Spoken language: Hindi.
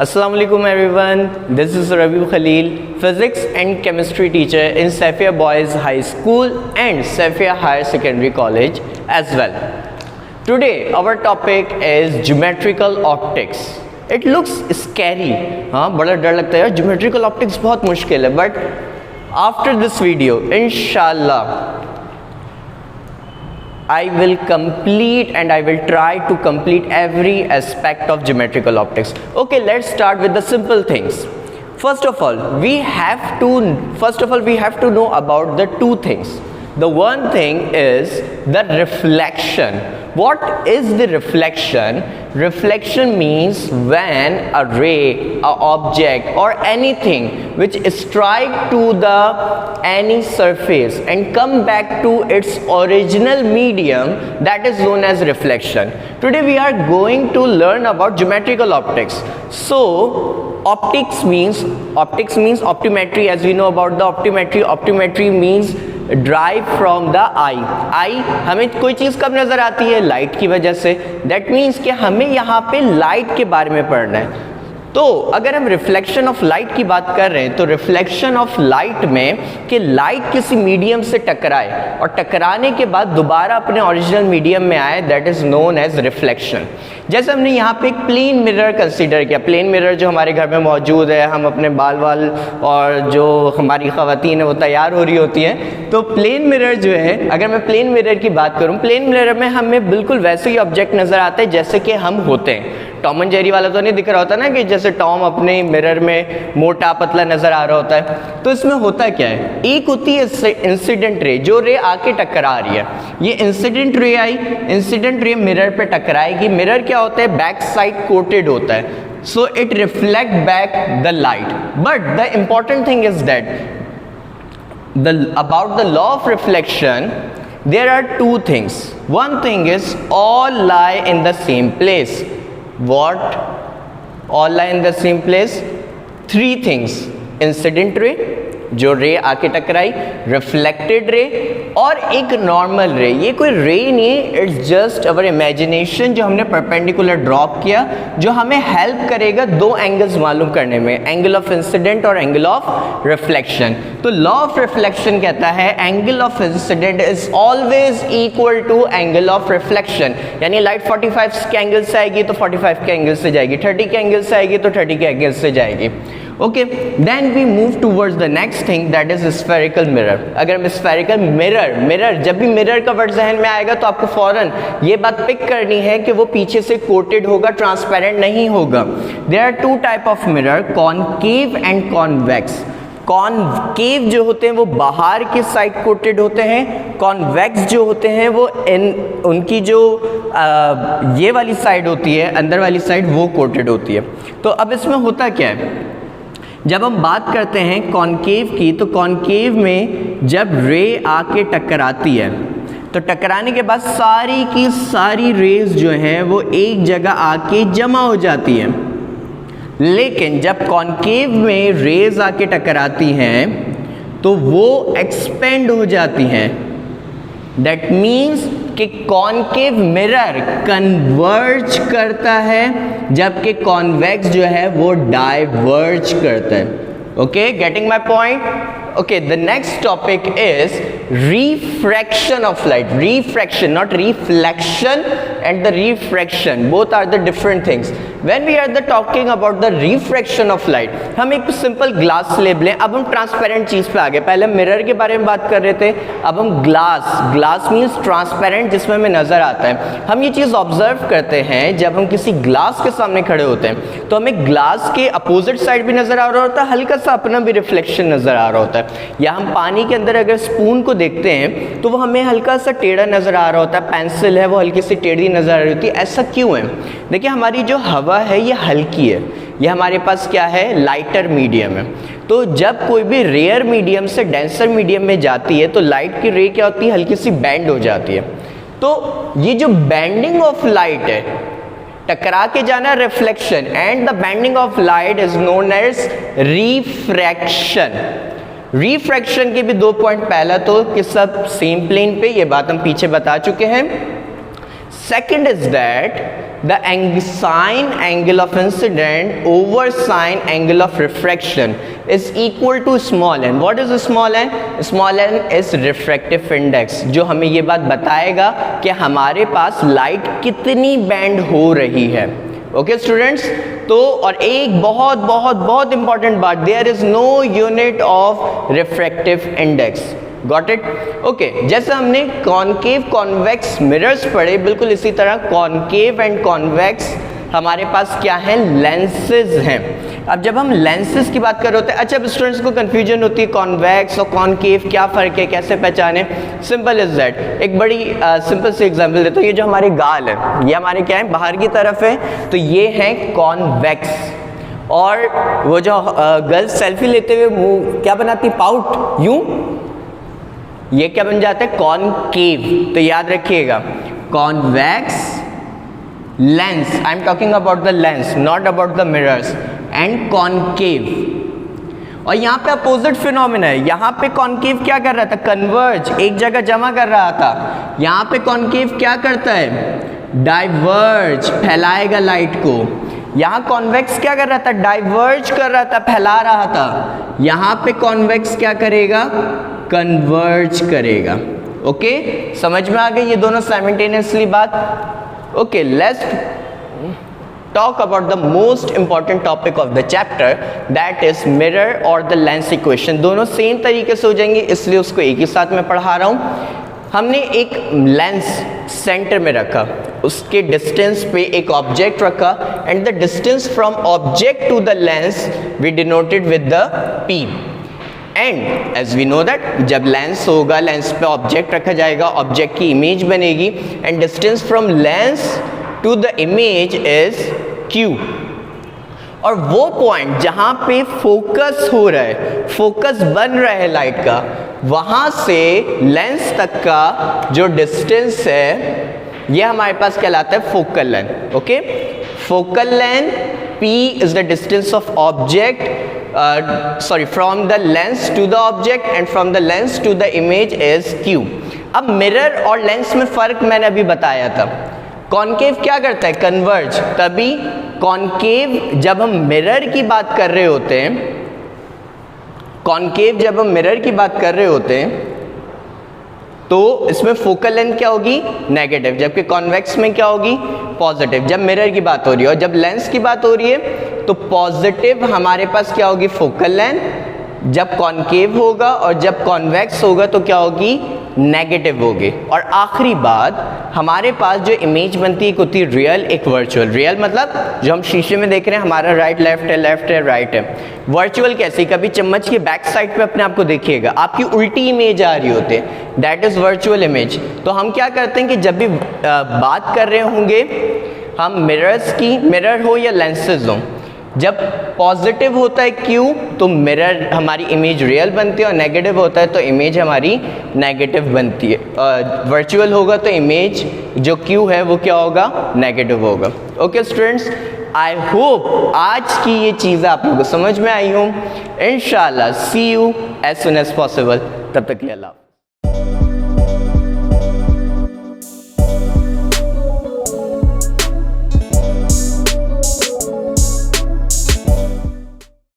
Assalamu alaikum everyone, this is Rabi Khalil, physics and chemistry teacher in Saifia Boys High School and Saifia Higher Secondary College as well. Today our topic is geometrical optics. It looks scary, हाँ बड़ा डर लगता है यार, geometrical optics बहुत मुश्किल है, but after this video inshallah I will complete and I will try to complete every aspect of geometrical optics. Okay, let's start with the simple things. First of all, we have to know about the two things. The one thing is the reflection. What is the reflection? Reflection means when a ray, a object or anything which strike to the any surface and come back to its original medium, that is known as reflection. Today we are going to learn about geometrical optics. So optics means optometry. As we know about the optometry means drive from the eye हमें कोई चीज़ कब नज़र आती है? लाइट की वजह से. दैट मीन्स कि हमें यहाँ पे लाइट के बारे में पढ़ना है. तो अगर हम रिफ्लेक्शन ऑफ लाइट की बात कर रहे हैं तो रिफ्लेक्शन ऑफ लाइट में कि लाइट किसी मीडियम से टकराए और टकराने के बाद दोबारा अपने ओरिजिनल मीडियम में आए, that is known as reflection. जैसे हमने यहाँ पे एक प्लेन मिरर कंसीडर किया. प्लेन मिरर जो हमारे घर में मौजूद है, हम अपने बाल और जो हमारी ख़वातीन है वो तैयार हो रही होती हैं, तो प्लेन मिरर जो है, अगर मैं प्लेन मिरर की बात करूँ, प्लेन मिरर में हमें बिल्कुल वैसे ही ऑब्जेक्ट नज़र आते हैं जैसे कि हम होते हैं. टॉम एंड जेरी वाला तो नहीं दिख रहा होता ना, कि जैसे टॉम अपने मिरर में मोटा पतला नज़र आ रहा होता है. तो इसमें होता क्या है? एक होती है इंसिडेंट रे, जो रे आके टकरा रही है. ये इंसिडेंट रे आई, इंसिडेंट रे मिरर पे टकराएगी. मिरर क्या होता है? बैक साइड कोटेड होता है, so it reflect back the light. But the important thing is that about the law of reflection, there are two things. One thing is all lie in the same place. What? All lie in the same place. Three things: incident ray, जो रे आके टकराई, रिफ्लेक्टेड रे और एक नॉर्मल रे. ये कोई रे नहीं है, इट्स जस्ट अवर इमेजिनेशन जो हमने परपेंडिकुलर ड्रॉप किया, जो हमें हेल्प करेगा दो एंगल्स मालूम करने में, एंगल ऑफ इंसिडेंट और एंगल ऑफ रिफ्लेक्शन. तो लॉ ऑफ रिफ्लेक्शन कहता है angle of incident is always equal to angle of reflection. यानी लाइट 45 के एंगल से आएगी तो 45 के एंगल से जाएगी, 30 के एंगल से आएगी तो 30 के एंगल से जाएगी. Okay, then we move towards the next thing, that is spherical mirror. अगर हम स्फेरिकल मिरर जब भी मिरर का वर्ड जहन में आएगा तो आपको फौरन ये बात पिक करनी है कि वो पीछे से कोटेड होगा, ट्रांसपेरेंट नहीं होगा. There are two type of mirror, concave and convex. Concave जो होते हैं वो बाहर की साइड कोटेड होते हैं, कॉन्वेक्स जो होते हैं वो उनकी जो ये वाली साइड होती है, अंदर वाली साइड, वो कोटेड होती है. तो अब इसमें होता क्या है? जब हम बात करते हैं कॉनकेव की, तो कॉनकेव में जब रे आके टकराती है तो टकराने के बाद सारी की सारी रेज जो हैं वो एक जगह आके जमा हो जाती हैं. लेकिन जब कॉनकेव में रेज आके टकराती हैं तो वो एक्सपेंड हो जाती हैं. दैट मीन्स कि कॉनकेव मिरर कन्वर्ज करता है, जबकि कॉन्वेक्स जो है वो डाइवर्ज करता है. Okay, getting my point? Okay, the next topic is refraction of light. Refraction, not reflection, and the refraction both are the different things. When we are talking about the refraction of light, हम एक सिंपल ग्लास स्लेब लें. अब हम ट्रांसपेरेंट चीज़ पे आ गए. पहले मिरर के बारे में बात कर रहे थे, अब हम ग्लास मीन्स ट्रांसपेरेंट, जिसमें हमें नज़र आता है. हम ये चीज़ ऑब्जर्व करते हैं जब हम किसी ग्लास के सामने खड़े होते हैं तो हमें ग्लास के अपोजिट साइड भी नज़र आ रहा होता है, हल्का सा अपना भी रिफ्लेक्शन नज़र आ रहा होता है. या हम पानी के अंदर अगर स्पून को देखते हैं तो वो हमें हल्का सा टेढ़ा नज़र आ रहा होता है, पेंसिल है वो हल्की सी टेढ़ी नज़र आ रही होती है. ऐसा क्यों है? देखिए, हमारी जो हवा है ये हल्की है, ये हमारे पास क्या है? लाइटर मीडियम है. तो जब कोई भी रेयर मीडियम से डेंसर मीडियम में जाती है तो लाइट की रे क्या होती है? हल्की सी बैंड हो जाती है. तो ये जो बैंडिंग ऑफ लाइट है, टकरा के जाना, reflection, and the bending of light is known as refraction. Refraction के भी दो पॉइंट, पहला तो कि सब सेम प्लेन पे, ये बात हम पीछे बता चुके हैं. Second is that the sine angle of incident over sine angle of refraction is equal to small n. What is small n? Small n is refractive index, जो हमें ये बात बताएगा कि हमारे पास लाइट कितनी बेंड हो रही है. ओके स्टूडेंट्स, तो और एक बहुत बहुत बहुत इंपॉर्टेंट बात, there is no unit of refractive index. Got it? Okay, जैसे हमने कॉनकेव कॉन्वेक्स मिरर्स पढ़े, बिल्कुल इसी तरह कॉनकेव एंड कॉन्वेक्स हमारे पास क्या है, लेंसेज हैं. अब जब हम लेंसेज की बात कर रहे होते हैं, अच्छा स्टूडेंट्स को कंफ्यूजन होती है कॉन्वेक्स और कॉनकेव क्या फ़र्क है, कैसे पहचाने? Simple is that. एक बड़ी सिंपल सी एग्जांपल देता हूँ. ये जो हमारे गाल है, ये हमारे क्या है, बाहर की तरफ है, तो ये है कॉन्वेक्स. और वो जो गर्ल्स सेल्फी लेते हुए मुंह क्या बनाती, पाउट, यूं, ये क्या बन जाता है, कॉनकेव. तो याद रखिएगा, convex lens, I am talking about the lens, not about the mirrors, and concave. और यहाँ पे अपोजिट फिनोमेना है. यहाँ पे कॉनकेव क्या कर रहा था, कन्वर्ज, एक जगह जमा कर रहा था. यहाँ पे कॉनकेव क्या करता है, डाइवर्ज, फैलाएगा लाइट को. यहाँ कॉन्वेक्स क्या कर रहा था, डाइवर्ज कर रहा था, फैला रहा था. यहाँ पे कॉन्वेक्स क्या करेगा, कन्वर्ज करेगा. ओके, समझ में आ गई ये दोनों साइमल्टेनियसली बात? Okay, let's talk about the most important topic of the chapter, that is mirror और the lens equation. दोनों सेम तरीके से हो जाएंगे, इसलिए उसको एक ही साथ में पढ़ा रहा हूँ. हमने एक लेंस सेंटर में रखा, उसके डिस्टेंस पे एक ऑब्जेक्ट रखा, and the distance from object to the lens we denoted with the P. And as we know that, जब लेंस होगा, लेंस पे ऑब्जेक्ट रखा जाएगा, ऑब्जेक्ट की इमेज बनेगी, and distance from lens to the image is Q. और वो पॉइंट जहां पे फोकस हो रहा है, फोकस बन रहा है लाइट का, वहां से लेंस तक का जो डिस्टेंस है, ये हमारे पास कहलाता है focal length. Okay, focal length P is the distance of object, from the lens to the object, and from the lens to the image is Q. अब मिरर और लेंस में फर्क मैंने अभी बताया था. कॉनकेव क्या करता है, कन्वर्ज. तभी कॉनकेव जब हम मिरर की बात कर रहे होते हैं, कॉनकेव जब हम मिरर की बात कर रहे होते हैं, तो इसमें फोकल लेंथ क्या होगी, नेगेटिव, जबकि कॉन्वेक्स में क्या होगी, पॉजिटिव. जब मिरर की बात हो रही है, और जब लेंस की बात हो रही है, तो पॉजिटिव हमारे पास क्या होगी, फोकल लेंथ, जब कॉनकेव होगा, और जब कॉन्वेक्स होगा तो क्या होगी, नेगेटिव होगी. और आखिरी बात, हमारे पास जो इमेज बनती है, एक होती है रियल, एक वर्चुअल. रियल मतलब जो हम शीशे में देख रहे हैं, हमारा राइट लेफ्ट है, लेफ्ट है राइट है. वर्चुअल कैसी, कभी चम्मच के बैक साइड पे अपने आप को देखिएगा, आपकी उल्टी इमेज आ रही होती है, दैट इज वर्चुअल इमेज. तो हम क्या करते हैं कि जब भी बात कर रहे होंगे हम मिरर्स की, मिरर हो या लेंसेज हो, जब पॉजिटिव होता है Q तो मिरर हमारी इमेज रियल बनती है, और नेगेटिव होता है तो इमेज हमारी नेगेटिव बनती है. वर्चुअल होगा तो इमेज जो Q है वो क्या होगा, नेगेटिव होगा. ओके स्टूडेंट्स, आई होप आज की ये चीज़ें आप लोगों को समझ में आई हों. इंशाल्लाह see you as soon as possible. तब तक के लिए अल्लाह.